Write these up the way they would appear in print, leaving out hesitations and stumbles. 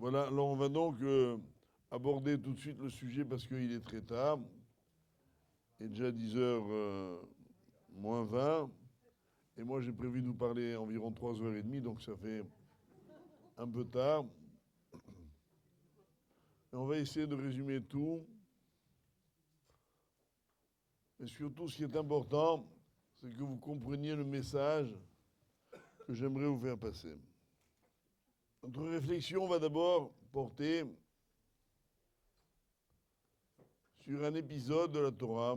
Voilà, alors on va donc aborder tout de suite le sujet parce qu'il est très tard. Il est déjà 10h moins 20. Et moi j'ai prévu de vous parler environ 3h30, donc ça fait un peu tard. Et on va essayer de résumer tout. Mais surtout, ce qui est important, c'est que vous compreniez le message que j'aimerais vous faire passer. Notre réflexion va d'abord porter sur un épisode de la Torah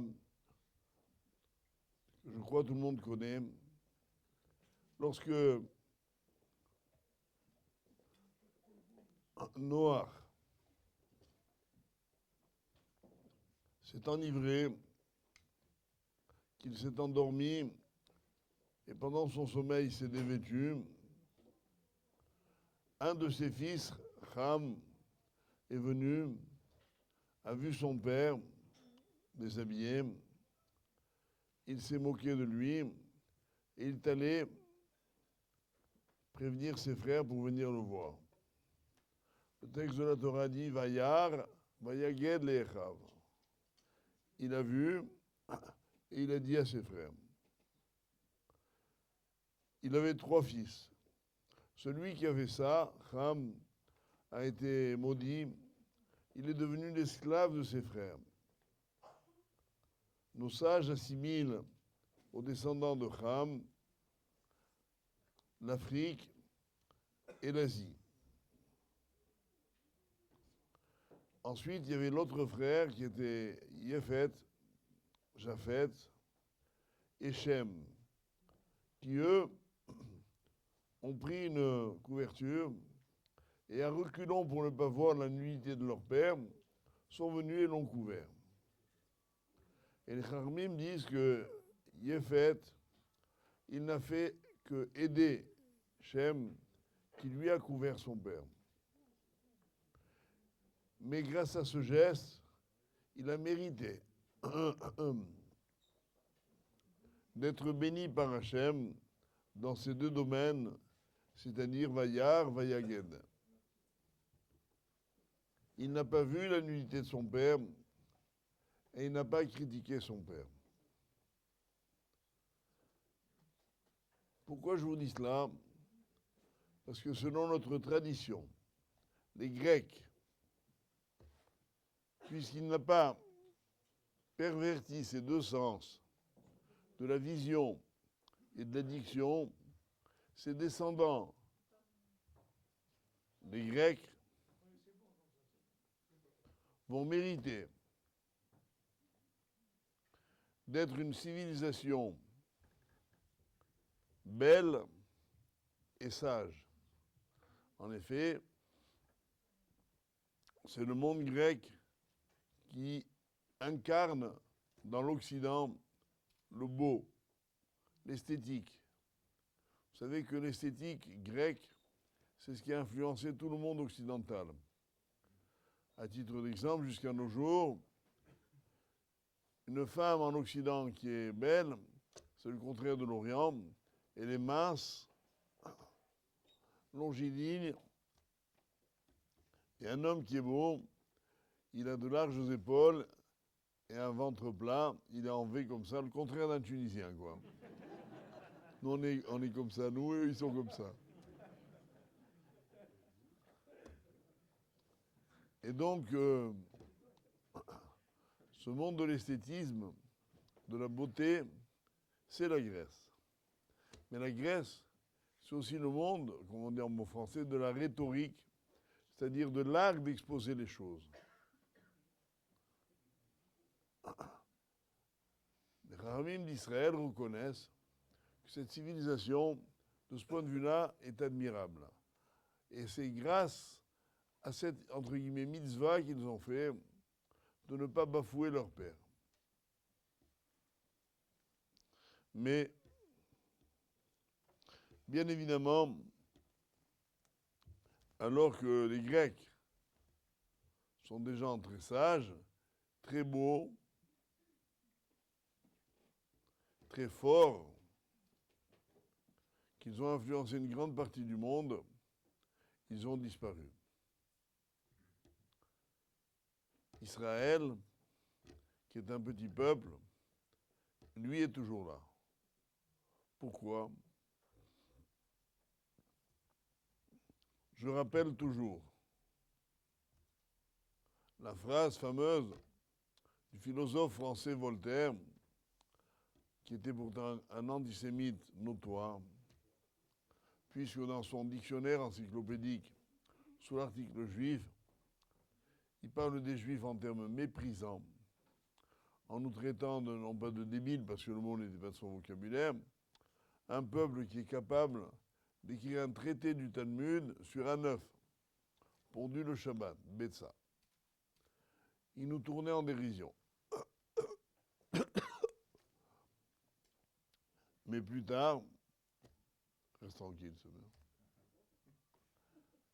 que je crois tout le monde connaît. Lorsque Noach s'est enivré, qu'il s'est endormi et pendant son sommeil s'est dévêtu, un de ses fils, Ham, est venu, a vu son père déshabillé, il s'est moqué de lui et il est allé prévenir ses frères pour venir le voir. Le texte de la Torah dit Vayar, Vayaged le'echav. Il a vu et il a dit à ses frères. Il avait 3 fils. Celui qui avait ça, Ham, a été maudit. Il est devenu l'esclave de ses frères. Nos sages assimilent aux descendants de Ham l'Afrique et l'Asie. Ensuite, il y avait l'autre frère qui était Yéphet, Japhet et Shem, qui eux ont pris une couverture et à reculons pour ne pas voir la nudité de leur père, sont venus et l'ont couvert. Et les Charmim disent que Yéphet, il n'a fait que aider Shem, qui lui a couvert son père. Mais grâce à ce geste, il a mérité d'être béni par Hachem dans ces 2 domaines, c'est-à-dire Vayar, Vayaged. Il n'a pas vu la nudité de son père et il n'a pas critiqué son père. Pourquoi je vous dis cela? Parce que selon notre tradition, les Grecs, puisqu'il n'a pas perverti ces 2 sens de la vision et de la diction, ses descendants, les Grecs, vont mériter d'être une civilisation belle et sage. En effet, c'est le monde grec qui incarne dans l'Occident le beau, l'esthétique. Vous savez que l'esthétique grecque, c'est ce qui a influencé tout le monde occidental. À titre d'exemple, jusqu'à nos jours, une femme en Occident qui est belle, c'est le contraire de l'Orient. Elle est mince, longiligne, et un homme qui est beau, il a de larges épaules et un ventre plat, il est en V comme ça, le contraire d'un Tunisien, quoi. Nous, on est comme ça, nous, eux, ils sont comme ça. Et donc, ce monde de l'esthétisme, de la beauté, c'est la Grèce. Mais la Grèce, c'est aussi le monde, comme on dit en mot français, de la rhétorique, c'est-à-dire de l'art d'exposer les choses. Les Chachamim d'Israël reconnaissent que cette civilisation, de ce point de vue-là, est admirable. Et c'est grâce à cette, entre guillemets, mitzvah qu'ils ont fait de ne pas bafouer leur père. Mais, bien évidemment, alors que les Grecs sont des gens très sages, très beaux, très forts, qu'ils ont influencé une grande partie du monde, ils ont disparu. Israël, qui est un petit peuple, lui est toujours là. Pourquoi? Je rappelle toujours la phrase fameuse du philosophe français Voltaire, qui était pourtant un antisémite notoire, puisque dans son dictionnaire encyclopédique, sous l'article juif, il parle des juifs en termes méprisants, en nous traitant non pas de débiles, parce que le mot n'était pas de son vocabulaire, un peuple qui est capable d'écrire un traité du Talmud sur un œuf, pondu le Shabbat, Betsa. Il nous tournait en dérision. Mais plus tard, reste tranquille, c'est bien.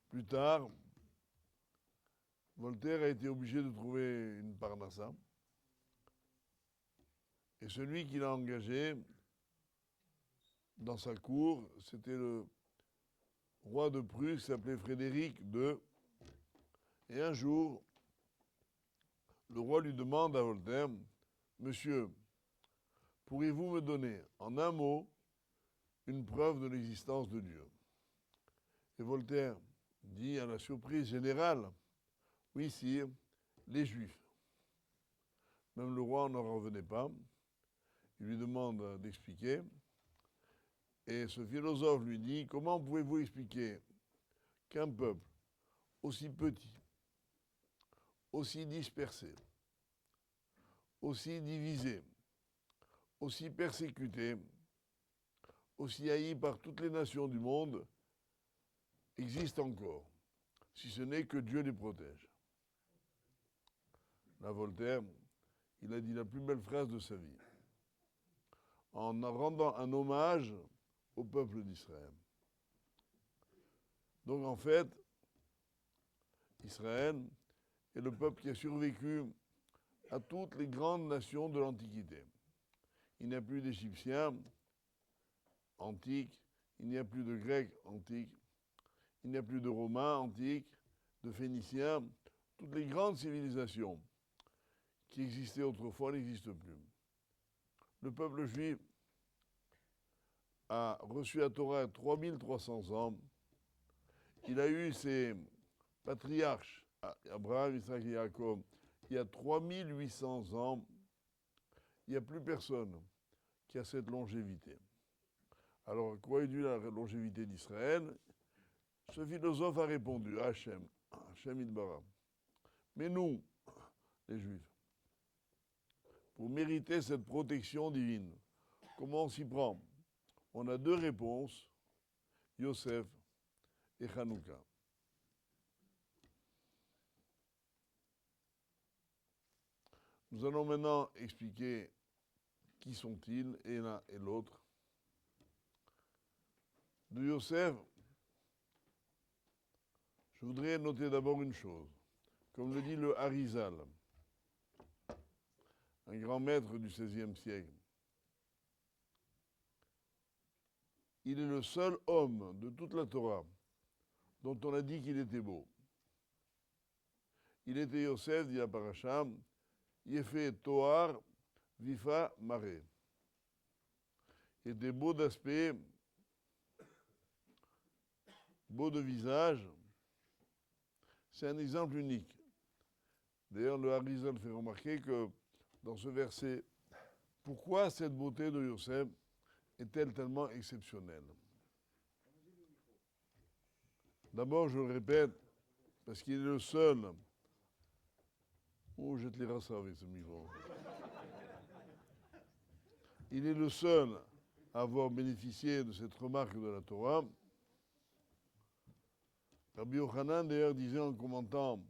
Plus tard, Voltaire a été obligé de trouver une parnassa. Et celui qui l'a engagé dans sa cour, c'était le roi de Prusse, qui s'appelait Frédéric II. Et un jour, le roi lui demande à Voltaire, « Monsieur, pourriez-vous me donner en un mot une preuve de l'existence de Dieu ?» Et Voltaire dit à la surprise générale, « Oui, sire, les Juifs. » Même le roi n'en revenait pas. Il lui demande d'expliquer. Et ce philosophe lui dit, « Comment pouvez-vous expliquer qu'un peuple aussi petit, aussi dispersé, aussi divisé, aussi persécuté, aussi haï par toutes les nations du monde, existe encore, si ce n'est que Dieu les protège. » Là, Voltaire, il a dit la plus belle phrase de sa vie, en rendant un hommage au peuple d'Israël. Donc en fait, Israël est le peuple qui a survécu à toutes les grandes nations de l'Antiquité. Il n'y a plus d'Égyptiens antiques, il n'y a plus de Grecs antiques, il n'y a plus de Romains antiques, de Phéniciens. Toutes les grandes civilisations qui existaient autrefois n'existent plus. Le peuple juif a reçu la Torah à 3300 ans. Il a eu ses patriarches, Abraham, Isaac et Jacob, il y a 3800 ans. Il n'y a plus personne qui a cette longévité. Alors, à quoi est due la longévité d'Israël? Ce philosophe a répondu, Hachem, Hachem Idbara. Mais nous, les Juifs, pour mériter cette protection divine, comment on s'y prend? On a deux réponses, Yosef et Hanouka. Nous allons maintenant expliquer qui sont-ils, et l'un et l'autre. De Yosef, je voudrais noter d'abord une chose. Comme le dit le Harizal, un grand maître du XVIe siècle, il est le seul homme de toute la Torah dont on a dit qu'il était beau. Il était Yosef, dit la paracha, Yefé Toar, Vifa Maré. Il était beau d'aspect, beau de visage. C'est un exemple unique. D'ailleurs, le Harizal fait remarquer que dans ce verset, pourquoi cette beauté de Yosef est-elle tellement exceptionnelle? D'abord, je le répète, parce qu'il est le seul. Oh, je te les rassure avec ce micro. Il est le seul à avoir bénéficié de cette remarque de la Torah. Rabbi Yochanan, d'ailleurs, disait en commentant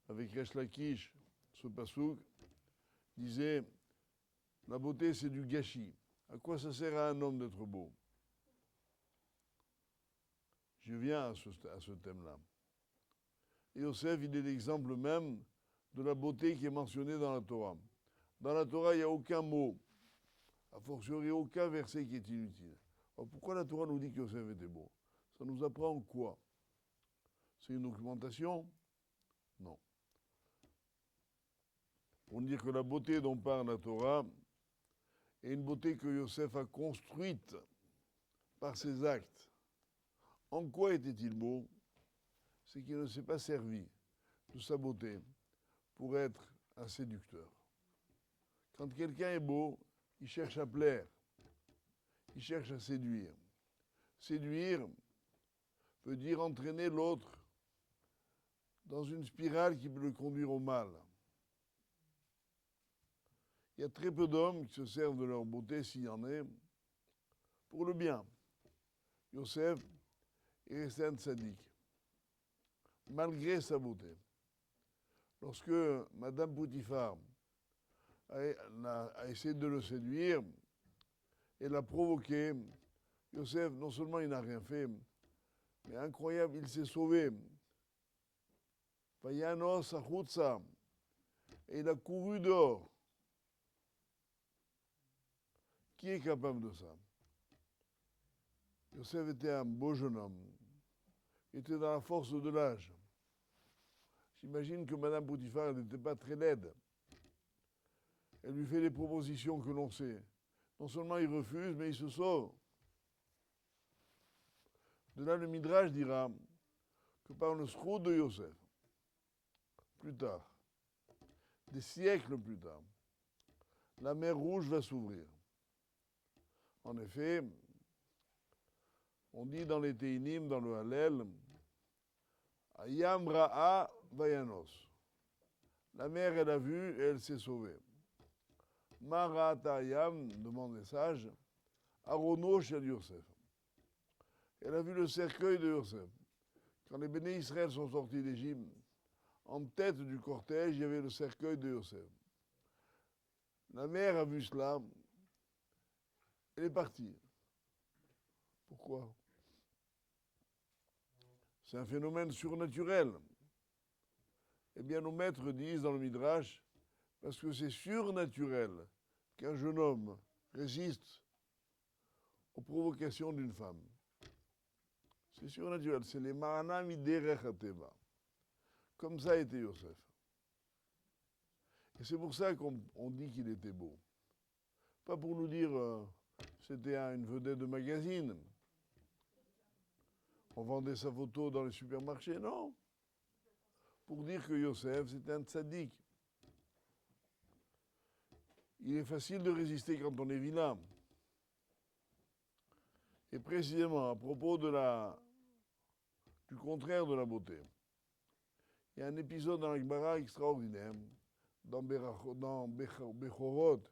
avec Resh Lakish ce pasouk, disait la beauté, c'est du gâchis. À quoi ça sert à un homme d'être beau? Je viens à ce thème-là. Et Yosef, il est l'exemple même de la beauté qui est mentionnée dans la Torah. Dans la Torah, il n'y a aucun mot, a fortiori aucun verset qui est inutile. Alors pourquoi la Torah nous dit que Yosef était beau? Ça nous apprend quoi? C'est une documentation? Non. pour dire que la beauté dont parle la Torah est une beauté que Yosef a construite par ses actes. En quoi était-il beau? C'est qu'il ne s'est pas servi de sa beauté pour être un séducteur. Quand quelqu'un est beau, il cherche à plaire, il cherche à séduire. Séduire veut dire entraîner l'autre dans une spirale qui peut le conduire au mal. Il y a très peu d'hommes qui se servent de leur beauté, s'il y en a, pour le bien. Yosef est resté un tzaddik, malgré sa beauté. Lorsque Madame Potiphar a essayé de le séduire et l'a provoqué, Yosef, non seulement il n'a rien fait, mais incroyable, il s'est sauvé. Vayanos achutza, et il a couru dehors. Qui est capable de ça? Yosef était un beau jeune homme. Il était dans la force de l'âge. J'imagine que Madame Potiphar n'était pas très laide. Elle lui fait des propositions que l'on sait. Non seulement il refuse, mais il se sauve. De là, le Midrash dira que par le sroud de Yosef, plus tard, des siècles plus tard, la mer Rouge va s'ouvrir. En effet, on dit dans les Teinim, dans le Hallel, Ayam Ra'a Vayanos. La mer, elle a vu et elle s'est sauvée. Mara'ata Ayam, demande les sages, Arono Shel Yosef. Elle a vu le cercueil de Yosef. Quand les bénis Israël sont sortis d'Égypte, en tête du cortège, il y avait le cercueil de Yosef. La mère a vu cela, elle est partie. Pourquoi? C'est un phénomène surnaturel. Eh bien, nos maîtres disent dans le Midrash, parce que c'est surnaturel qu'un jeune homme résiste aux provocations d'une femme. C'est surnaturel, c'est les Ma'anam Derech HaTeva. Comme ça était Yosef. Et c'est pour ça qu'on dit qu'il était beau. Pas pour nous dire c'était une vedette de magazine. On vendait sa photo dans les supermarchés, non. Pour dire que Yosef, c'était un tzaddik. Il est facile de résister quand on est vilain. Et précisément, à propos du contraire de la beauté, il y a un épisode dans la Gemara extraordinaire, dans Bechorot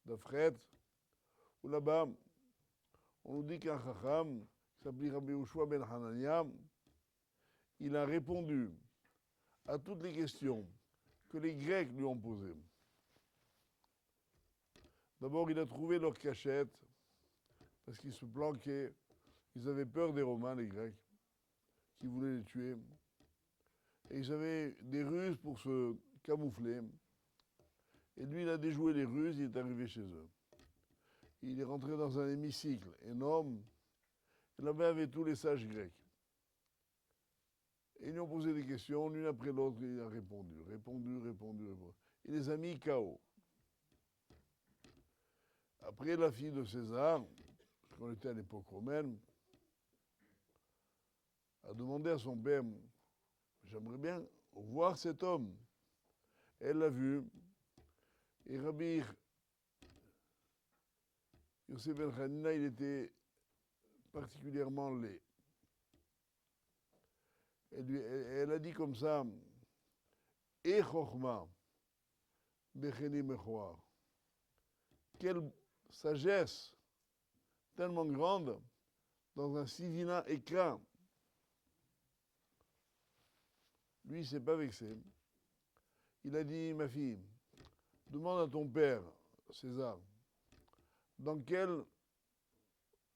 d'Afret, où là-bas, on nous dit qu'un chacham, qui s'appelait Rabbi Yehoshua ben Hanania, il a répondu à toutes les questions que les Grecs lui ont posées. D'abord, il a trouvé leur cachette, parce qu'ils se planquaient. Ils avaient peur des Romains, les Grecs, qui voulaient les tuer. Et ils avaient des ruses pour se camoufler. Et lui, il a déjoué les ruses, il est arrivé chez eux. Il est rentré dans un hémicycle énorme. Et là-bas, il y avait tous les sages grecs. Et ils lui ont posé des questions, l'une après l'autre, il a répondu. Il les a mis KO. Après, la fille de César, parce qu'on était à l'époque romaine, a demandé à son père, j'aimerais bien voir cet homme. Elle l'a vu, et Rabbi Yosef ben Hanina, il était particulièrement laid. Elle a dit comme ça, Et Chochma, Becheni Mechoar. Quelle sagesse tellement grande dans un si vilain écrin. Lui, il ne s'est pas vexé. Il a dit, ma fille, demande à ton père, César, dans quel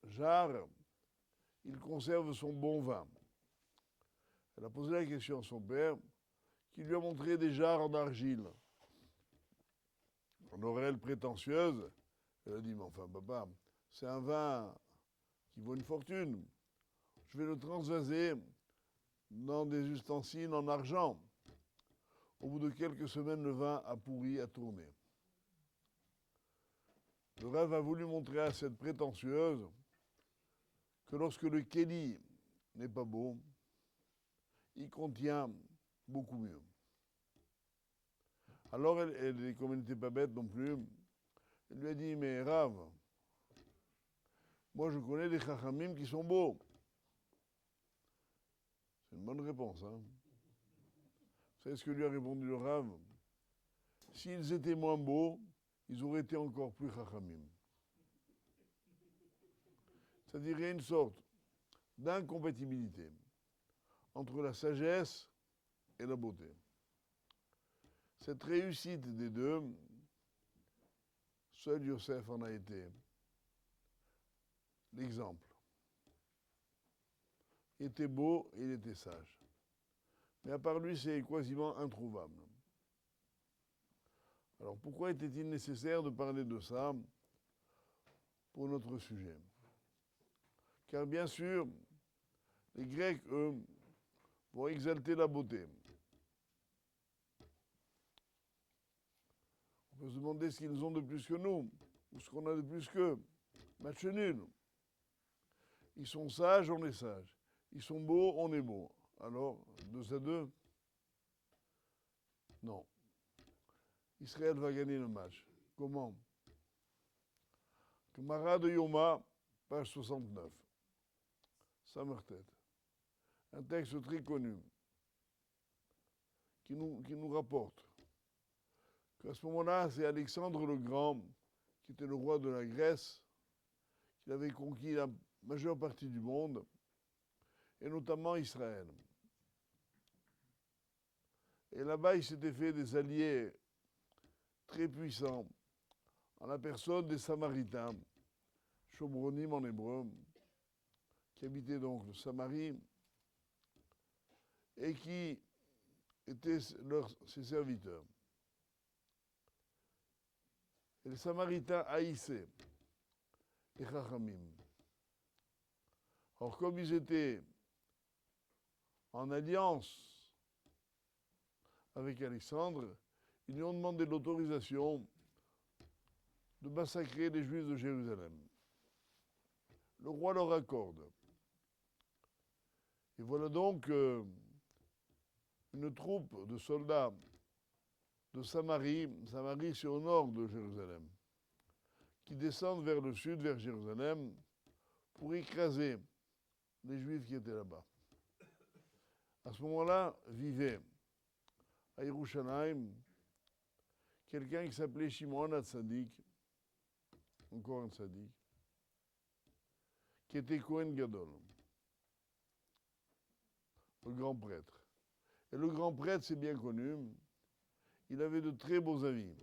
jarre il conserve son bon vin. Elle a posé la question à son père, qui lui a montré des jarres en argile. En oreille prétentieuse, elle a dit, mais enfin, papa, c'est un vin qui vaut une fortune. Je vais le transvaser dans des ustensiles en argent. Au bout de quelques semaines, le vin a pourri, a tourné. Le Rav a voulu montrer à cette prétentieuse que lorsque le Kéli n'est pas beau, il contient beaucoup mieux. Alors, comme elle n'était pas bête non plus, elle lui a dit, mais Rav, moi je connais des chachamim qui sont beaux. C'est une bonne réponse, hein. Vous savez ce que lui a répondu le Rav? S'ils étaient moins beaux, ils auraient été encore plus chachamim. C'est-à-dire qu'il y a une sorte d'incompatibilité entre la sagesse et la beauté. Cette réussite des deux, seul Yosef en a été l'exemple. Il était beau et il était sage. Mais à part lui, c'est quasiment introuvable. Alors pourquoi était-il nécessaire de parler de ça pour notre sujet? Car bien sûr, les Grecs, eux, vont exalter la beauté. On peut se demander ce qu'ils ont de plus que nous, ou ce qu'on a de plus qu'eux. Match nul. Ils sont sages, on est sage. Ils sont beaux, on est beau. Alors, 2-2? Non. Israël va gagner le match. Comment? Gemara de Yoma, page 69. Samertet. Un texte très connu qui nous rapporte qu'à ce moment-là, c'est Alexandre le Grand, qui était le roi de la Grèce, qui avait conquis la majeure partie du monde, et notamment Israël. Et là-bas, il s'était fait des alliés très puissants, en la personne des Samaritains, Shobronim en hébreu, qui habitaient donc le Samarie, et qui étaient ses serviteurs. Et les Samaritains haïssaient les Chachamim. Or, comme ils étaient en alliance avec Alexandre, ils lui ont demandé l'autorisation de massacrer les Juifs de Jérusalem. Le roi leur accorde. Et voilà donc une troupe de soldats de Samarie c'est au nord de Jérusalem, qui descendent vers le sud, vers Jérusalem, pour écraser les Juifs qui étaient là-bas. À ce moment-là, vivait à Yerushalayim quelqu'un qui s'appelait Shimon HaTzadik, encore un tzaddik, qui était Kohen Gadol, le grand prêtre. Et le grand prêtre, c'est bien connu, il avait de très beaux avis.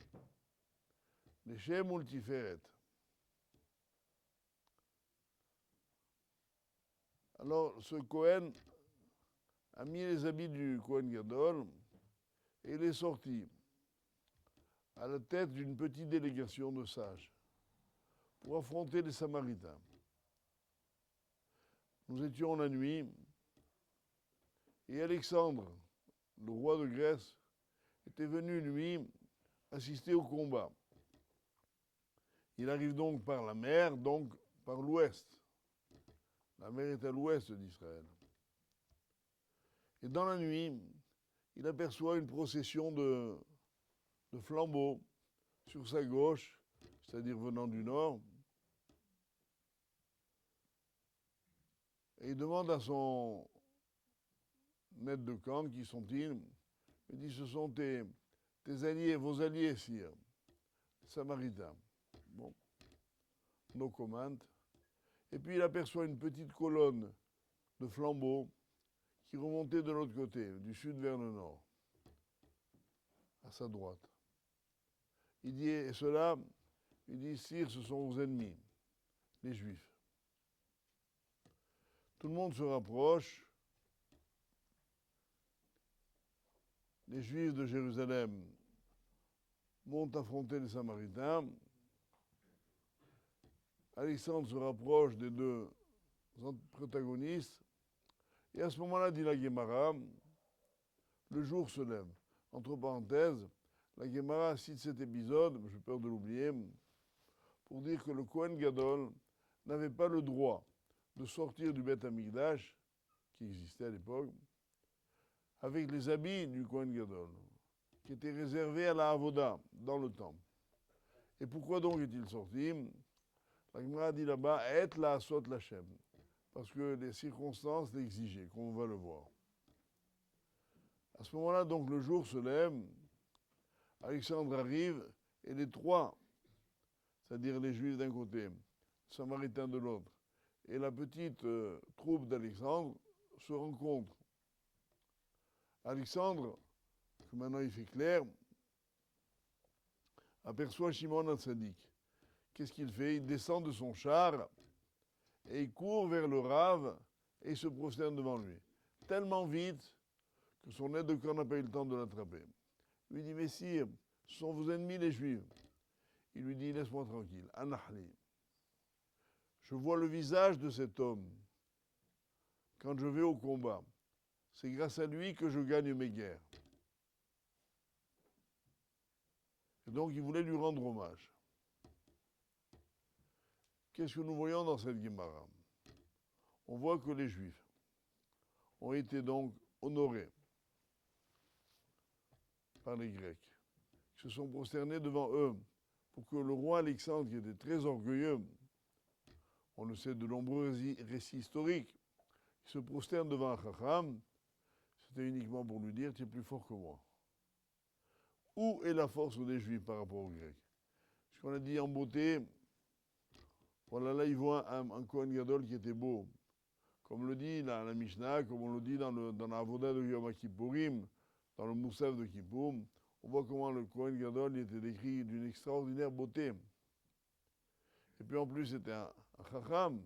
Les Shem ou le Tiferet. Alors, ce Kohen a mis les habits du Kohen Gadol et il est sorti à la tête d'une petite délégation de sages pour affronter les Samaritains. Nous étions la nuit et Alexandre, le roi de Grèce, était venu, lui, assister au combat. Il arrive donc par la mer, donc par l'ouest. La mer est à l'ouest d'Israël. Et dans la nuit, il aperçoit une procession de flambeaux sur sa gauche, c'est-à-dire venant du nord. Et il demande à son maître de camp, qui sont-ils? Il dit, ce sont tes alliés, vos alliés, sire, les Samaritains. Bon, no comment. Et puis il aperçoit une petite colonne de flambeaux qui remontait de l'autre côté, du sud vers le nord, à sa droite. Il dit, et cela, il dit, sire, ce sont vos ennemis, les Juifs. Tout le monde se rapproche. Les Juifs de Jérusalem montent affronter les Samaritains. Alexandre se rapproche des deux protagonistes. Et à ce moment-là, dit la Guémara, le jour se lève. Entre parenthèses, la Gemara cite cet épisode, j'ai peur de l'oublier, pour dire que le Kohen Gadol n'avait pas le droit de sortir du Beth Amikdash, qui existait à l'époque, avec les habits du Kohen Gadol, qui étaient réservés à la Avoda, dans le temple. Et pourquoi donc est-il sorti? La Gemara dit là-bas, et la sot lachem, parce que les circonstances l'exigeaient, comme on va le voir. À ce moment-là, donc, le jour se lève, Alexandre arrive, et les trois, c'est-à-dire les Juifs d'un côté, les Samaritains de l'autre, et la petite troupe d'Alexandre se rencontrent. Alexandre, que maintenant il fait clair, aperçoit Shimon HaTzadik. Qu'est-ce qu'il fait? Il descend de son char et il court vers le Rav et il se prosterne devant lui. Tellement vite que son aide de camp n'a pas eu le temps de l'attraper. Il lui dit, Messire, ce sont vos ennemis les Juifs. Il lui dit, laisse-moi tranquille, Anahli. Je vois le visage de cet homme quand je vais au combat. C'est grâce à lui que je gagne mes guerres. Et donc, il voulait lui rendre hommage. Qu'est-ce que nous voyons dans cette Gemara? On voit que les Juifs ont été donc honorés par les Grecs, qui se sont prosternés devant eux pour que le roi Alexandre, qui était très orgueilleux, on le sait de nombreux récits historiques, qui se prosterne devant un Chacham, c'était uniquement pour lui dire, tu es plus fort que moi. Où est la force des Juifs par rapport aux Grecs? Ce qu'on a dit en beauté, voilà, là, il voit un Kohen Gadol qui était beau. Comme le dit dans la Mishnah, comme on le dit dans la Avoda de Yom Kippourim, dans le Moussaf de Kippour, on voit comment le Kohen Gadol était décrit d'une extraordinaire beauté. Et puis en plus, c'était un Chacham.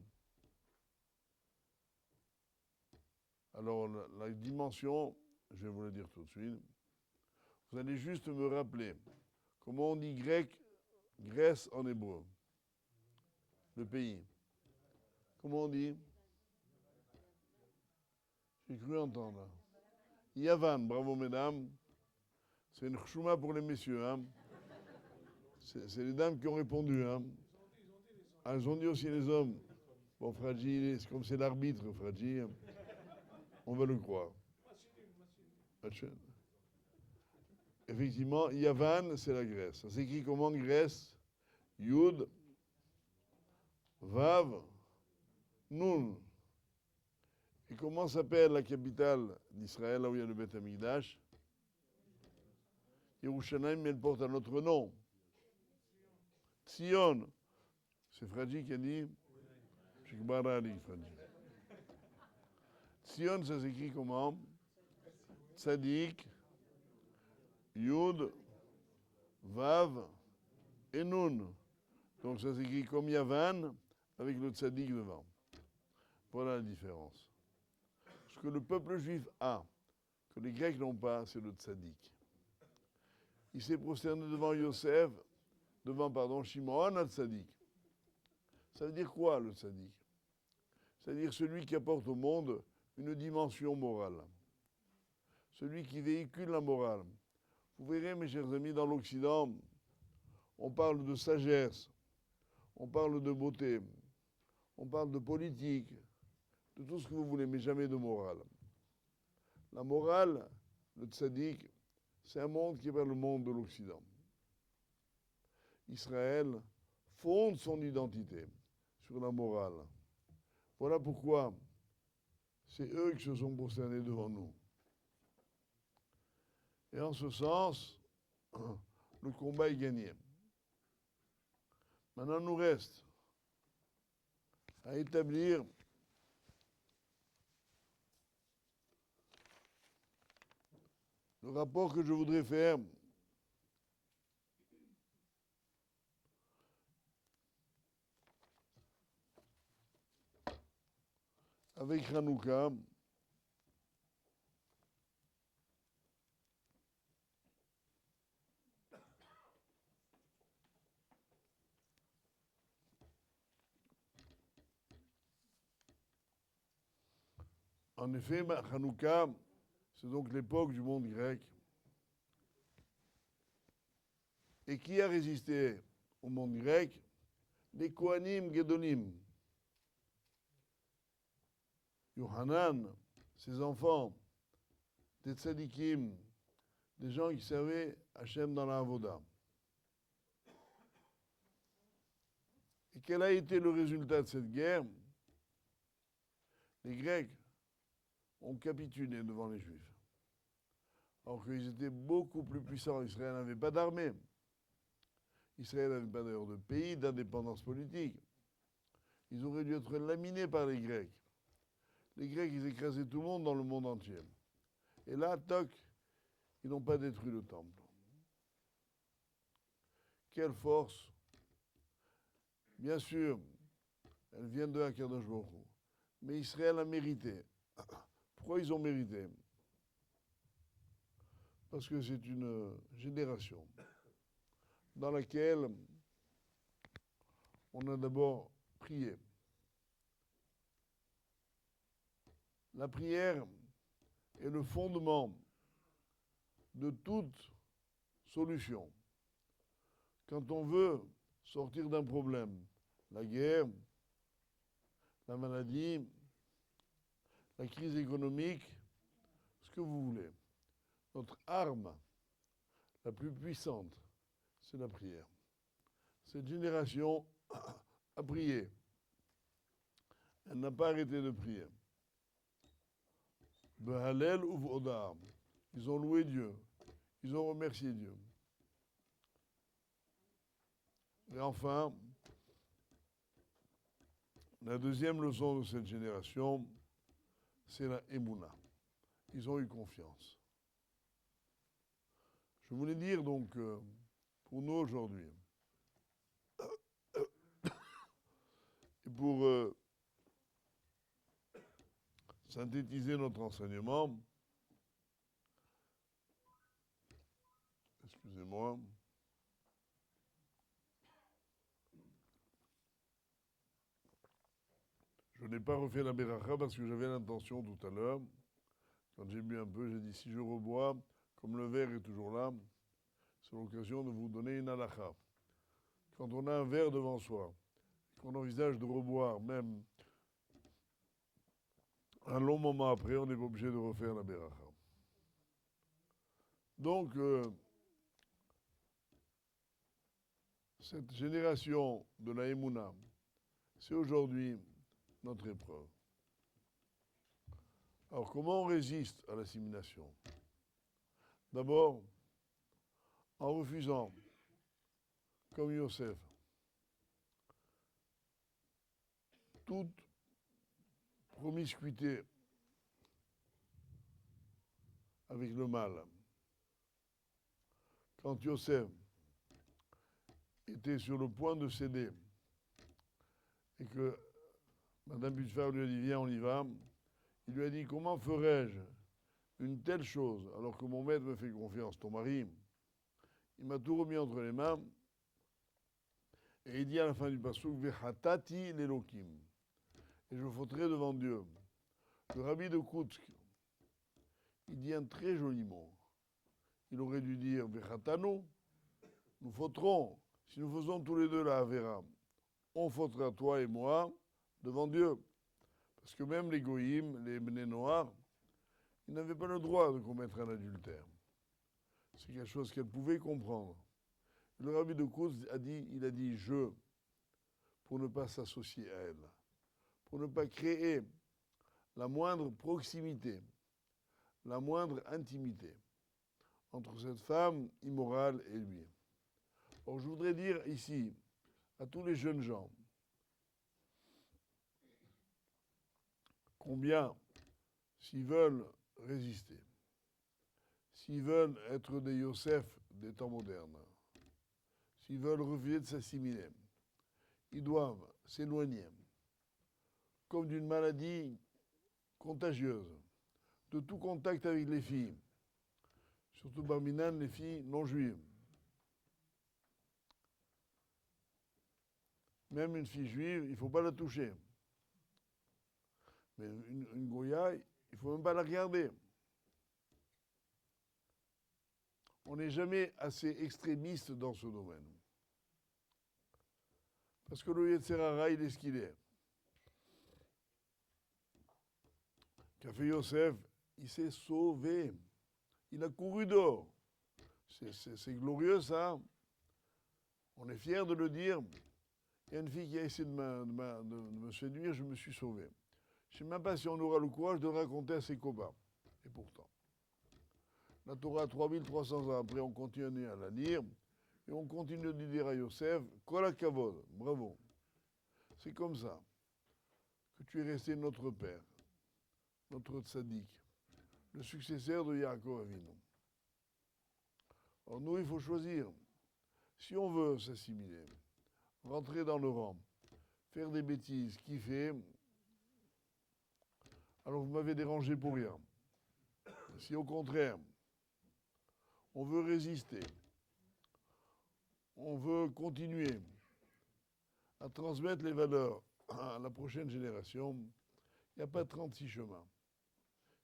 Alors, la dimension, je vais vous le dire tout de suite. Vous allez juste me rappeler comment on dit grec, Grèce en hébreu. Le pays. Comment on dit? J'ai cru entendre. Yavan, bravo mesdames. C'est une chouma pour les messieurs. Hein. C'est les dames qui ont répondu. Hein. Ah, ils ont dit aussi les hommes. Bon, fragile, comme c'est l'arbitre, fragile, on va le croire. Effectivement, Yavan, c'est la Grèce. Ça s'écrit comment Grèce? Yud, Vav, Nun. Et comment s'appelle la capitale d'Israël, là où il y a le Beth Amikdash? Yerushalayim, mais elle porte un autre nom. Tzion. C'est Fradi qui a dit? Tzion, ça s'écrit comment? Tzadik, Yud, Vav et Nun. Donc ça s'écrit comme Yavan avec le Tzadik devant. Voilà la différence. Ce que le peuple juif a, que les Grecs n'ont pas, c'est le Tzadik. Il s'est prosterné devant Yosef, devant Shimon HaTzadik. Ça veut dire quoi le Tzadik? C'est-à-dire celui qui apporte au monde une dimension morale. Celui qui véhicule la morale. Vous verrez, mes chers amis, dans l'Occident, on parle de sagesse, on parle de beauté, on parle de politique, de tout ce que vous voulez, mais jamais de morale. La morale, le tzaddik, c'est un monde qui est vers le monde de l'Occident. Israël fonde son identité sur la morale. Voilà pourquoi c'est eux qui se sont prosternés devant nous. Et en ce sens, le combat est gagné. Maintenant, il nous reste à établir le rapport que je voudrais faire avec Hanouka. En effet, Hanouka, c'est donc l'époque du monde grec. Et qui a résisté au monde grec? Les Kohanim Gedolim. Yohanan, ses enfants, des tzadikim, des gens qui servaient Hachem dans la Avoda. Et quel a été le résultat de cette guerre? Les Grecs ont capitulé devant les Juifs. Alors qu'ils étaient beaucoup plus puissants. Israël n'avait pas d'armée. Israël n'avait pas d'ailleurs de pays, d'indépendance politique. Ils auraient dû être laminés par les Grecs. Les Grecs, ils écrasaient tout le monde dans le monde entier. Et là, toc, ils n'ont pas détruit le temple. Quelle force! Bien sûr, elle vient de Akadosh Baruch Hu. Mais Israël a mérité. Pourquoi ils ont mérité? Parce que c'est une génération dans laquelle on a d'abord prié. La prière est le fondement de toute solution. Quand on veut sortir d'un problème, la guerre, la maladie, la crise économique, ce que vous voulez, notre arme la plus puissante, c'est la prière. Cette génération a prié. Elle n'a pas arrêté de prier. Behalel ou Vodar. Ils ont loué Dieu. Ils ont remercié Dieu. Et enfin, la deuxième leçon de cette génération, c'est la Emouna. Ils ont eu confiance. Je voulais dire donc, pour nous aujourd'hui, et pour synthétiser notre enseignement, excusez-moi, je n'ai pas refait la Beracha parce que j'avais l'intention tout à l'heure, quand j'ai bu un peu, j'ai dit si je rebois, comme le verre est toujours là, c'est l'occasion de vous donner une halakha. Quand on a un verre devant soi, qu'on envisage de reboire, même un long moment après, on n'est pas obligé de refaire la Beracha. Donc, cette génération de la Emouna, c'est aujourd'hui notre épreuve. Alors, comment on résiste à l'assimilation? D'abord, en refusant, comme Yosef, toute promiscuité avec le mal. Quand Yosef était sur le point de céder et que Madame Butfar lui a dit viens, on y va, il lui a dit comment ferais-je une telle chose alors que mon maître me fait confiance, ton mari? Il m'a tout remis entre les mains et il dit à la fin du passouk Vechatati l'Elokim, et je fauterai devant Dieu. Le rabbi de Koutsk, il dit un très joli mot. Il aurait dû dire Vechatanu, nous fauterons. Si nous faisons tous les deux la Avera, on fautera toi et moi devant Dieu. Parce que même les goïms, les Bnei Noach, ils n'avaient pas le droit de commettre un adultère. C'est quelque chose qu'elle pouvait comprendre. Le rabbi de Koutsk a dit je, pour ne pas s'associer à elle, pour ne pas créer la moindre proximité, la moindre intimité entre cette femme immorale et lui. Or, je voudrais dire ici à tous les jeunes gens combien, s'ils veulent résister, s'ils veulent être des Yosef des temps modernes, s'ils veulent refuser de s'assimiler, ils doivent s'éloigner, comme d'une maladie contagieuse, de tout contact avec les filles, surtout Barminan, les filles non juives. Même une fille juive, il ne faut pas la toucher. Mais une Goya, il ne faut même pas la regarder. on n'est jamais assez extrémiste dans ce domaine. Parce que le Yetzer Hara, il est ce qu'il est. Qu'a fait Yosef, il s'est sauvé. Il a couru dehors. C'est glorieux, ça. On est fiers de le dire. Il y a une fille qui a essayé de me séduire, je me suis sauvé. Je ne sais même pas si on aura le courage de raconter à ses copains. Et pourtant. La Torah, 3300 ans après, on continue à la lire. Et on continue de dire à Yosef, Kol HaKavod, bravo. C'est comme ça que tu es resté notre père, notre tzaddik, le successeur de Yaakov Avinu. Alors nous, il faut choisir. Si on veut s'assimiler, rentrer dans le rang, faire des bêtises, kiffer, alors vous m'avez dérangé pour rien. Si au contraire, on veut résister, on veut continuer à transmettre les valeurs à la prochaine génération, il n'y a pas 36 chemins.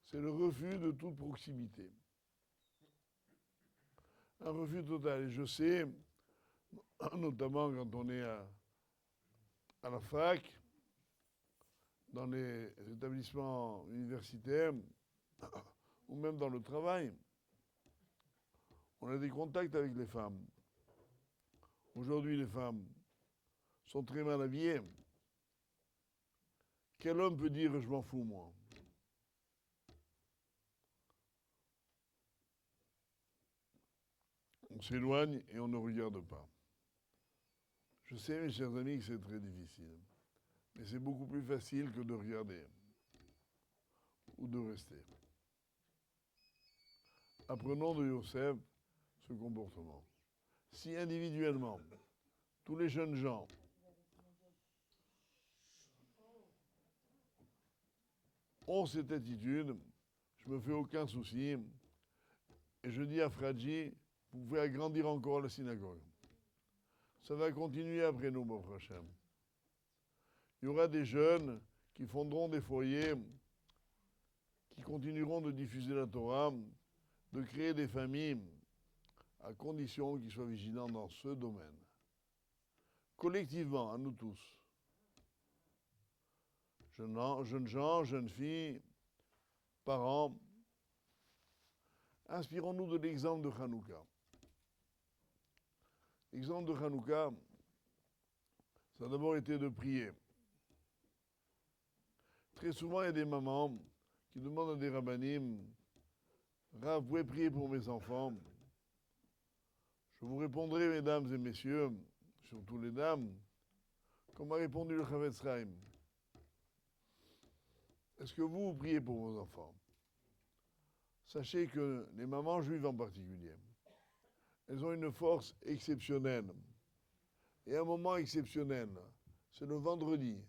C'est le refus de toute proximité. Un refus total. Et je sais, notamment quand on est à la fac, dans les établissements universitaires, ou même dans le travail, on a des contacts avec les femmes. Aujourd'hui, les femmes sont très mal habillées. Quel homme peut dire « je m'en fous, moi » ? On s'éloigne et on ne regarde pas. Je sais, mes chers amis, que c'est très difficile. Mais c'est beaucoup plus facile que de regarder ou de rester. Apprenons de Yosef ce comportement. Si individuellement, tous les jeunes gens ont cette attitude, je ne me fais aucun souci, et je dis à Fradji, vous pouvez agrandir encore la synagogue. Ça va continuer après nous, mon prochain. Il y aura des jeunes qui fonderont des foyers, qui continueront de diffuser la Torah, de créer des familles, à condition qu'ils soient vigilants dans ce domaine. Collectivement, à nous tous. Jeunes gens, jeunes filles, parents, inspirons-nous de l'exemple de Hanouka. L'exemple de Hanouka, ça a d'abord été de prier. Très souvent, il y a des mamans qui demandent à des rabbinim, Rav, vous pouvez prier pour mes enfants. Je vous répondrai, mesdames et messieurs, surtout les dames, comme a répondu le Chavetz Chaim. Est-ce que vous priez pour vos enfants? Sachez que les mamans juives en particulier, elles ont une force exceptionnelle. Et un moment exceptionnel, c'est le vendredi,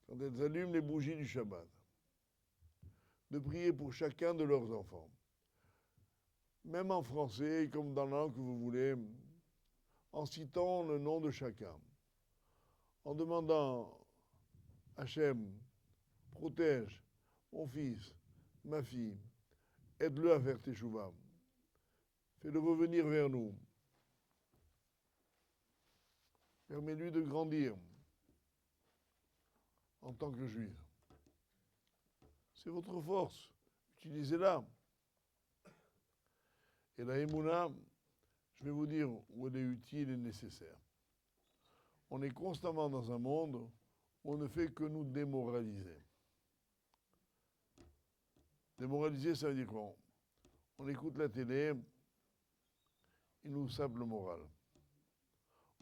quand elles allument les bougies du Shabbat, de prier pour chacun de leurs enfants. Même en français, comme dans la langue que vous voulez, en citant le nom de chacun, en demandant Hachem, protège mon fils, ma fille, aide-le à faire Teshuvah, fais-le revenir vers nous, permets-lui de grandir en tant que juif. C'est votre force, utilisez-la. Et la Emouna, je vais vous dire où elle est utile et nécessaire. On est constamment dans un monde où on ne fait que nous démoraliser. Démoraliser, ça veut dire quoi? On écoute la télé, il nous sape le moral.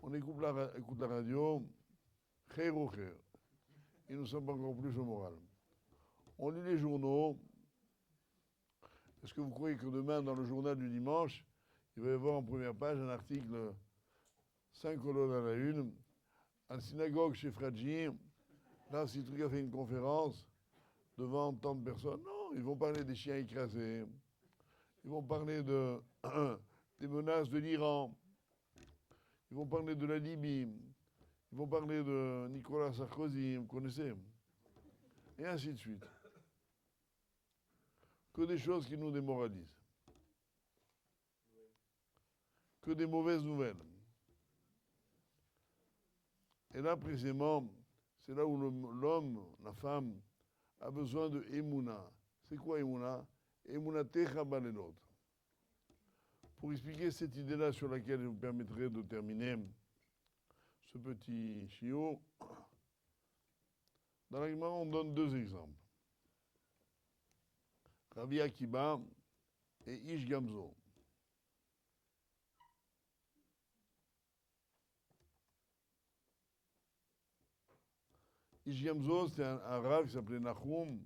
On écoute la radio, khair ou khair, il nous sape encore plus le moral. On lit les journaux. Est-ce que vous croyez que demain, dans le journal du dimanche, il va y avoir en première page un article 5 colonnes à la une, à la synagogue chez Fradji, là, si truc a fait une conférence devant tant de personnes? Non, ils vont parler des chiens écrasés, ils vont parler des menaces de l'Iran, ils vont parler de la Libye, ils vont parler de Nicolas Sarkozy, vous connaissez, et ainsi de suite. Que des choses qui nous démoralisent. que des mauvaises nouvelles. Et là, précisément, c'est là où l'homme, la femme, a besoin de Emouna. C'est quoi Emouna? Emouna Techa Balelot. Pour expliquer cette idée-là sur laquelle je vous permettrai de terminer ce petit chiot, dans la Gemara, on donne deux exemples. Rabbi Akiba et Ish Gamzo. Ish Gamzo, c'était un rav qui s'appelait Nahum,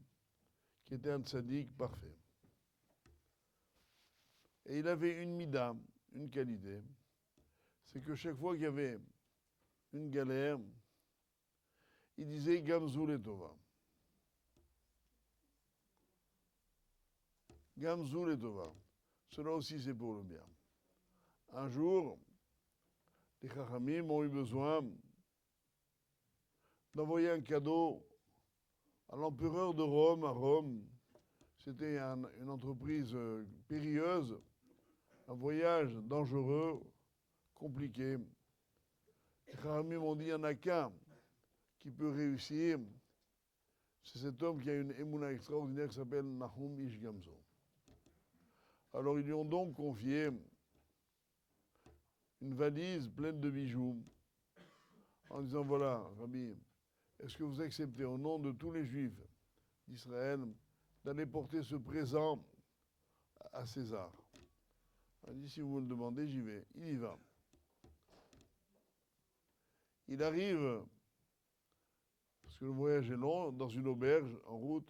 qui était un tzaddik parfait. Et il avait une mida, une qualité, c'est que chaque fois qu'il y avait une galère, il disait Gamzou le Tova. Gamzou le Tova. Cela aussi, c'est pour le bien. Un jour, les Chachamim ont eu besoin d'envoyer un cadeau à l'empereur de Rome, à Rome. C'était une entreprise périlleuse, un voyage dangereux, compliqué. Les Chachamim m'ont dit, il n'y en a qu'un qui peut réussir. C'est cet homme qui a une émouna extraordinaire qui s'appelle Nahum Ish Gamzo. Alors ils lui ont donc confié une valise pleine de bijoux en disant, voilà, Rabbi, est-ce que vous acceptez au nom de tous les Juifs d'Israël d'aller porter ce présent à César? Il a dit, si vous me le demandez, j'y vais. Il y va. Il arrive, parce que le voyage est long, dans une auberge en route.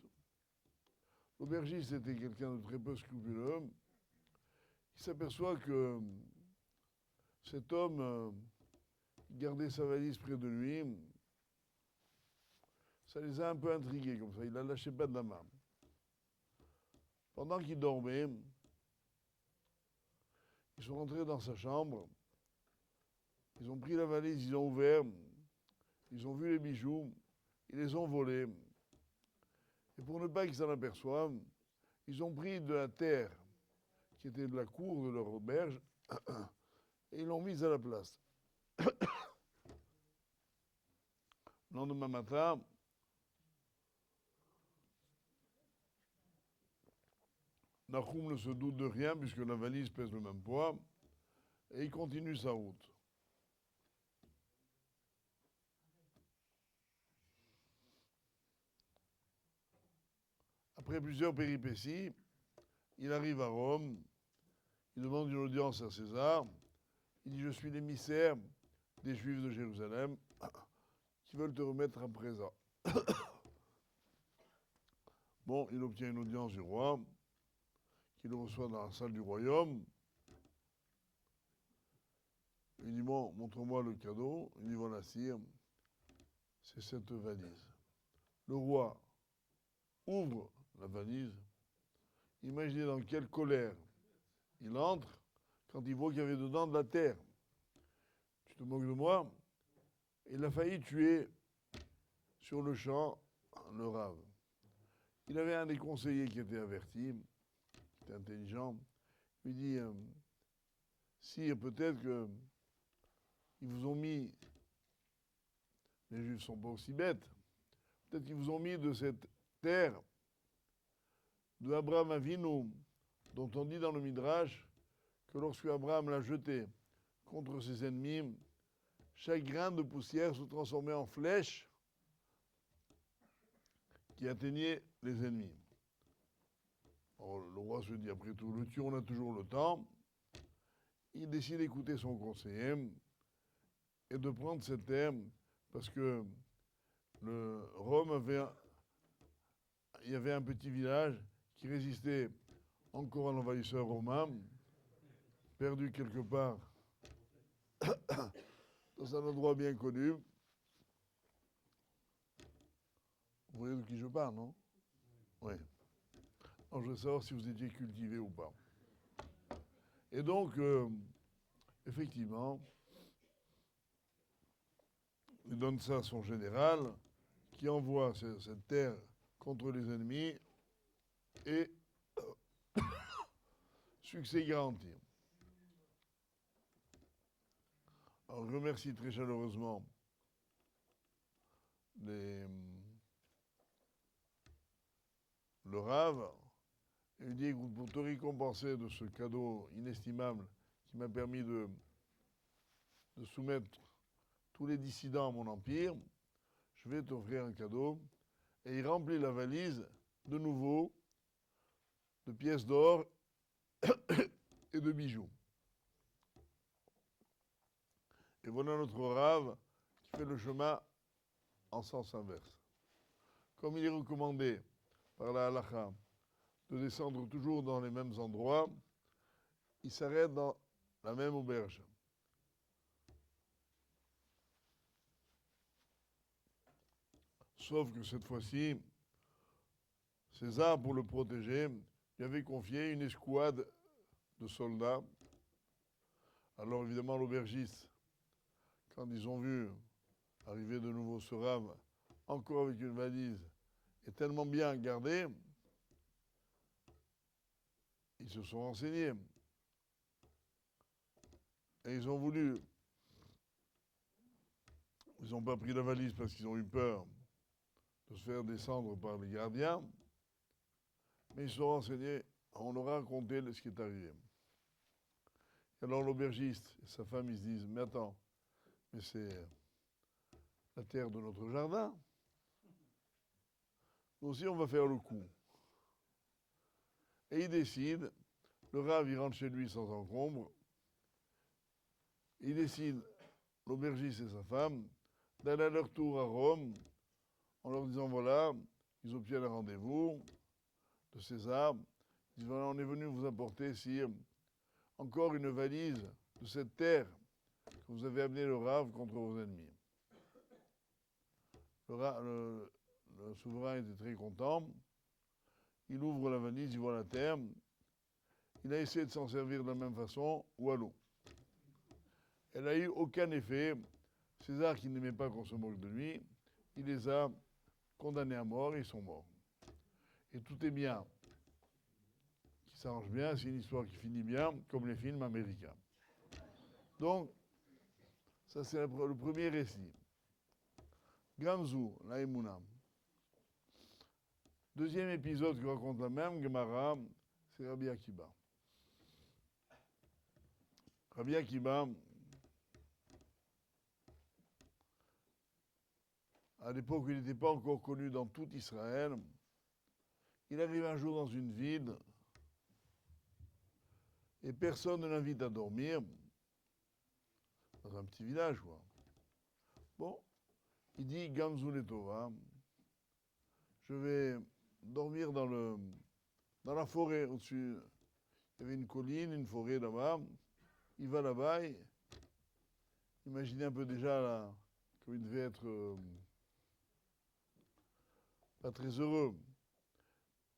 L'aubergiste était quelqu'un de très peu scrupuleux. Il s'aperçoit que cet homme gardait sa valise près de lui. Ça les a un peu intrigués comme ça. Il ne la lâchait pas de la main. Pendant qu'il dormait, ils sont rentrés dans sa chambre. Ils ont pris la valise, ils ont ouvert. Ils ont vu les bijoux. Ils les ont volés. Et pour ne pas qu'ils s'en aperçoivent, ils ont pris de la terre qui était de la cour de leur auberge et ils l'ont mise à la place. Le lendemain matin, Nahum ne se doute de rien puisque la valise pèse le même poids et il continue sa route. Après plusieurs péripéties, il arrive à Rome, il demande une audience à César, il dit, je suis l'émissaire des Juifs de Jérusalem qui veulent te remettre un présent. Bon, il obtient une audience du roi, qui le reçoit dans la salle du royaume. Il dit, bon, montre-moi le cadeau. Il dit, voilà, sire, c'est cette valise. Le roi ouvre la valise. Imaginez dans quelle colère il entre quand il voit qu'il y avait dedans de la terre. Tu te moques de moi? Il a failli tuer sur le champ le rave. Il avait un des conseillers qui était averti, qui était intelligent. Il lui dit, sire, peut-être que ils vous ont mis, les Juifs ne sont pas aussi bêtes, peut-être qu'ils vous ont mis de cette terre de Abraham Avinu, dont on dit dans le Midrash que lorsque Abraham l'a jeté contre ses ennemis, chaque grain de poussière se transformait en flèche qui atteignait les ennemis. Alors, le roi se dit, après tout, le tuer, on a toujours le temps. Il décide d'écouter son conseiller et de prendre cette terre parce que il y avait un petit village qui résistait encore à l'envahisseur romain, perdu quelque part dans un endroit bien connu. Vous voyez de qui je parle, non? Oui. Alors, je veux savoir si vous étiez cultivé ou pas. Et donc, effectivement, il donne ça à son général, qui envoie cette terre contre les ennemis, et succès garanti. on remercie très chaleureusement le Rav, et lui dit, écoute, pour te récompenser de ce cadeau inestimable qui m'a permis de soumettre tous les dissidents à mon empire, je vais t'offrir un cadeau. Et il remplit la valise de nouveau de pièces d'or et de bijoux. Et voilà notre Rav qui fait le chemin en sens inverse. Comme il est recommandé par la halakha de descendre toujours dans les mêmes endroits, il s'arrête dans la même auberge. Sauf que cette fois-ci, César, pour le protéger, lui avait confié une escouade de soldats. Alors évidemment, l'aubergiste, quand ils ont vu arriver de nouveau ce Rav, encore avec une valise, et tellement bien gardée, ils se sont renseignés. Et ils ont voulu. Ils n'ont pas pris la valise parce qu'ils ont eu peur de se faire descendre par les gardiens, mais ils se sont renseignés, on leur a raconté ce qui est arrivé. Et alors l'aubergiste et sa femme, ils se disent, mais attends, mais c'est la terre de notre jardin. Nous aussi, on va faire le coup. Et ils décident, le Rav, il rentre chez lui sans encombre, ils décident, l'aubergiste et sa femme, d'aller à leur tour à Rome, en leur disant, voilà, ils obtiennent un rendez-vous de César. Ils disent, voilà, on est venu vous apporter, sire, encore une valise de cette terre que vous avez amené le Rav contre vos ennemis. Le souverain était très content. Il ouvre la valise, il voit la terre. Il a essayé de s'en servir de la même façon, ou à l'eau. Elle n'a eu aucun effet. César, qui n'aimait pas qu'on se moque de lui, il les a condamnés à mort et ils sont morts. Et tout est bien, qui s'arrange bien, c'est une histoire qui finit bien, comme les films américains. Donc, ça c'est le premier récit. Gamzu, la Emouna. Deuxième épisode que raconte la même Gemara, c'est Rabbi Akiba. Rabbi Akiba, à l'époque où il n'était pas encore connu dans tout Israël, il arrive un jour dans une ville et personne ne l'invite à dormir, dans un petit village, quoi. Bon, il dit Gamzu Letova, je vais dormir dans la forêt au-dessus. Il y avait une colline, une forêt là-bas. Il va là-bas. Imaginez un peu déjà là, comme il devait être pas très heureux.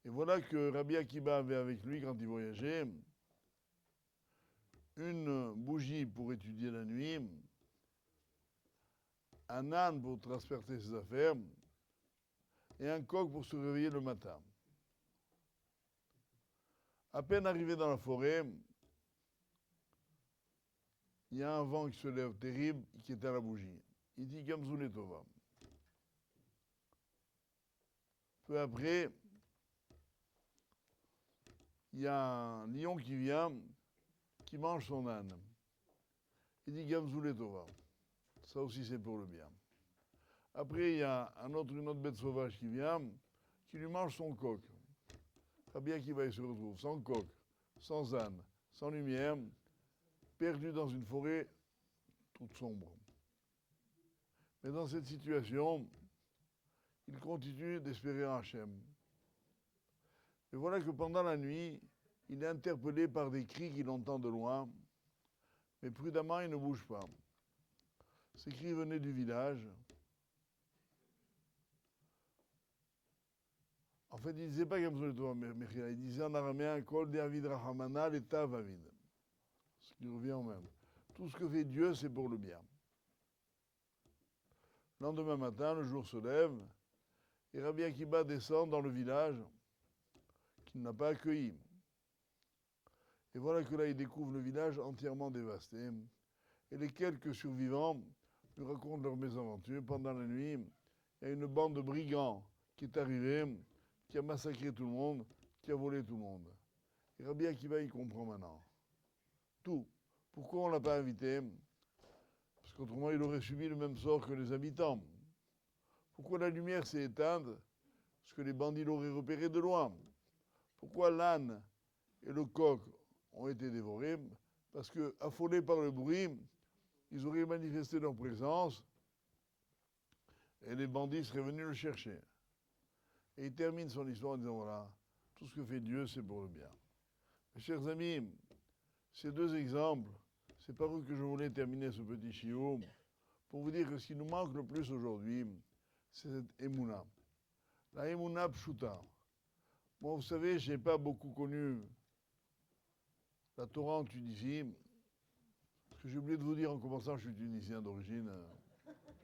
Et voilà que Rabbi Akiba avait avec lui, quand il voyageait, une bougie pour étudier la nuit, un âne pour transporter ses affaires et un coq pour se réveiller le matin. À peine arrivé dans la forêt, il y a un vent qui se lève terrible qui éteint la bougie. Il dit Gamzu Letova. Peu après, il y a un lion qui vient, qui mange son âne. Il dit Gamzu Letova. Ça aussi, c'est pour le bien. Après, il y a une autre bête sauvage qui vient, qui lui mange son coq. Pas bien qu'il va y se retrouve sans coq, sans âne, sans lumière, perdu dans une forêt toute sombre. Mais dans cette situation, il continue d'espérer en Hachem. Et voilà que pendant la nuit, il est interpellé par des cris qu'il entend de loin, mais prudemment, il ne bouge pas. Ces cris venaient du village. En fait, il ne disait pas comme ça, il disait en araméen Kol David Rahamana l'État Vavid. Ce qui revient au même. Tout ce que fait Dieu, c'est pour le bien. Le lendemain matin, le jour se lève, et Rabbi Akiba descend dans le village qu'il n'a pas accueilli. Et voilà que là, il découvre le village entièrement dévasté. Et les quelques survivants nous racontent leurs mésaventures. Pendant la nuit, il y a une bande de brigands qui est arrivée, qui a massacré tout le monde, qui a volé tout le monde. Et Rabbi Akiva, il comprend maintenant. Tout. Pourquoi on ne l'a pas invité? Parce qu'autrement, il aurait subi le même sort que les habitants. Pourquoi la lumière s'est éteinte? Parce que les bandits l'auraient repéré de loin. Pourquoi l'âne et le coq ont été dévorés? Parce que, affolés par le bruit, ils auraient manifesté leur présence et les bandits seraient venus le chercher. Et il termine son histoire en disant, voilà, tout ce que fait Dieu, c'est pour le bien. Mes chers amis, ces deux exemples, c'est par eux que je voulais terminer ce petit chiot, pour vous dire que ce qui nous manque le plus aujourd'hui, c'est cette émouna. La émouna pshuta. Moi, vous savez, je n'ai pas beaucoup connu la Torah en Tunisie. Ce que j'ai oublié de vous dire en commençant, je suis tunisien d'origine,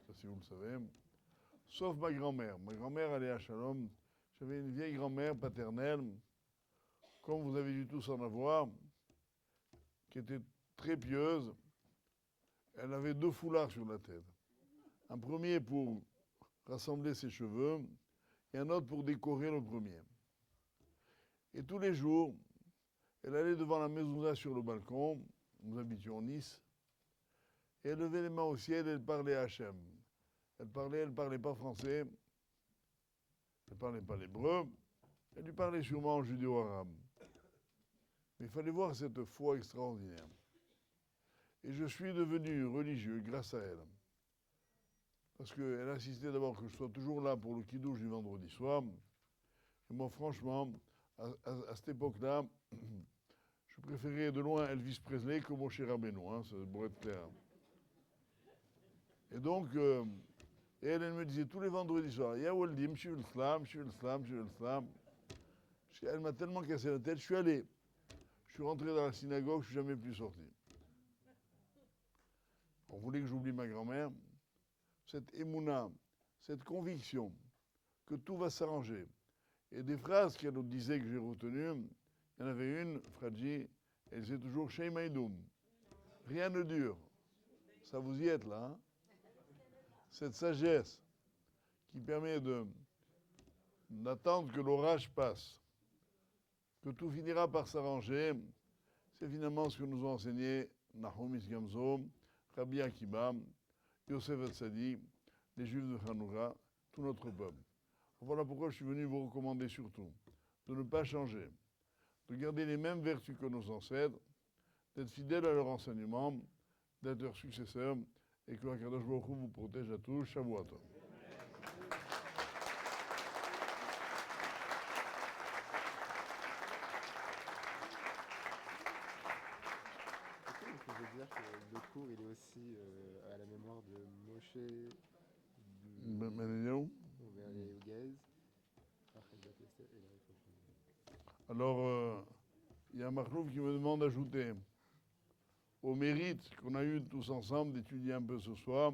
ça si vous le savez. Sauf ma grand-mère. Ma grand-mère, elle est à Shalom. J'avais une vieille grand-mère paternelle, comme vous avez dû tous en avoir, qui était très pieuse. Elle avait 2 foulards sur la tête. Un premier pour rassembler ses cheveux et un autre pour décorer le premier. Et tous les jours, elle allait devant la mezouza sur le balcon, nous habitions Nice, et elle levait les mains au ciel et elle parlait à Hachem. Elle parlait pas français, elle parlait pas l'hébreu, elle lui parlait sûrement en judéo-arabe. Mais il fallait voir cette foi extraordinaire. Et je suis devenu religieux grâce à elle. Parce qu'elle insistait d'abord que je sois toujours là pour le kidouche du vendredi soir. Et moi, franchement, à cette époque-là, je préférais de loin Elvis Presley que mon cher Rabbeinu, hein, ça pourrait être clair. Et donc, elle me disait tous les vendredis soirs, Ya Waldim, je suis l'islam, je suis l'islam, je suis l'islam. Elle m'a tellement cassé la tête, je suis allé. Je suis rentré dans la synagogue, je ne suis jamais plus sorti. On voulait que j'oublie ma grand-mère. Cette émouna, cette conviction que tout va s'arranger. Et des phrases qu'elle nous disait que j'ai retenues, il y en avait une, Fradji, elle disait toujours Shei Maïdoum. Rien ne dure. Ça vous y êtes là, hein? Cette sagesse qui permet d'attendre que l'orage passe, que tout finira par s'arranger, c'est finalement ce que nous ont enseigné Nahum Isgamzo, Rabbi Akiba, Yosef Hatzadi, les Juifs de Hanouka, tout notre peuple. Voilà pourquoi je suis venu vous recommander surtout de ne pas changer, de garder les mêmes vertus que nos ancêtres, d'être fidèles à leur enseignement, d'être leurs successeurs, et que Akadosh Baruch Hu vous protège à tous. Shavuot Tov. Je veux dire que le cours il est aussi à la mémoire de Moshe Benedict. vers les Huguez, Rachel Batesta et la réflexion. Alors, il y a un Marlouf qui me demande d'ajouter au mérite qu'on a eu tous ensemble d'étudier un peu ce soir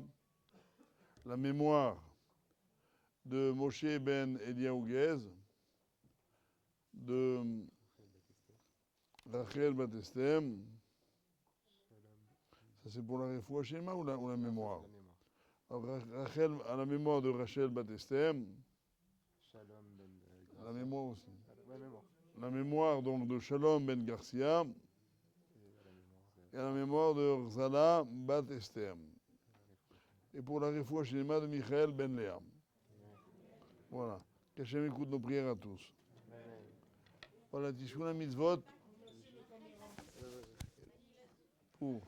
la mémoire de Moshe ben Eliyahu Gez, de Rachel Batestem. Ça c'est pour la réfoua schéma ou la mémoire? La mémoire. Alors, Rachel, à la mémoire de Rachel Batestem, Shalom ben à la mémoire aussi. Ouais, mémoire. La mémoire donc de Shalom ben Garcia et à la mémoire de Rzala Batestem. Et pour la réfoua schéma de Michael ben Léa. Voilà. Qu'Hachem écoute nos prières à tous. Voilà, Tishkuna Mitzvot. Pour.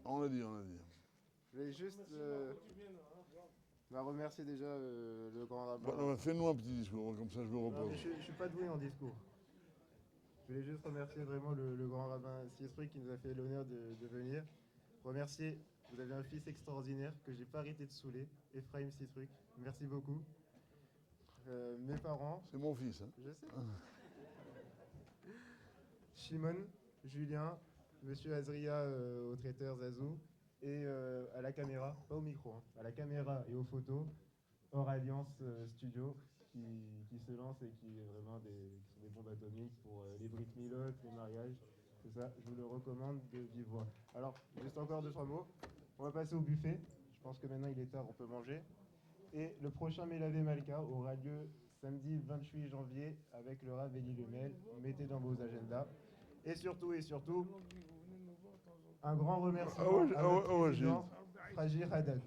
On l'a dit. Je voulais juste remercier déjà le grand rabbin. Voilà, fais-nous un petit discours, comme ça je me repose. Je ne suis pas doué en discours. Je voulais juste remercier vraiment le grand rabbin Siesfried qui nous a fait l'honneur de venir. Remercier, vous avez un fils extraordinaire que je n'ai pas arrêté de saouler, Ephraim Siesfried. Merci beaucoup. Mes parents. C'est mon fils. Hein. Je sais. Shimon, Julien, Monsieur Azria au traiteur Zazou et à la caméra, pas au micro, hein, à la caméra et aux photos, Hors Alliance Studio qui se lance et qui est vraiment qui sont des bombes atomiques pour les Brit Milot, les mariages. C'est ça, je vous le recommande de vive voix. Alors, juste encore 2-3 mots. On va passer au buffet. Je pense que maintenant il est tard, on peut manger. Et le prochain Melavé Malka aura lieu samedi 28 janvier avec le Rav Eli Lemel. Mettez dans vos agendas. Et surtout, un grand remerciement à notre président, Fragir Haddad.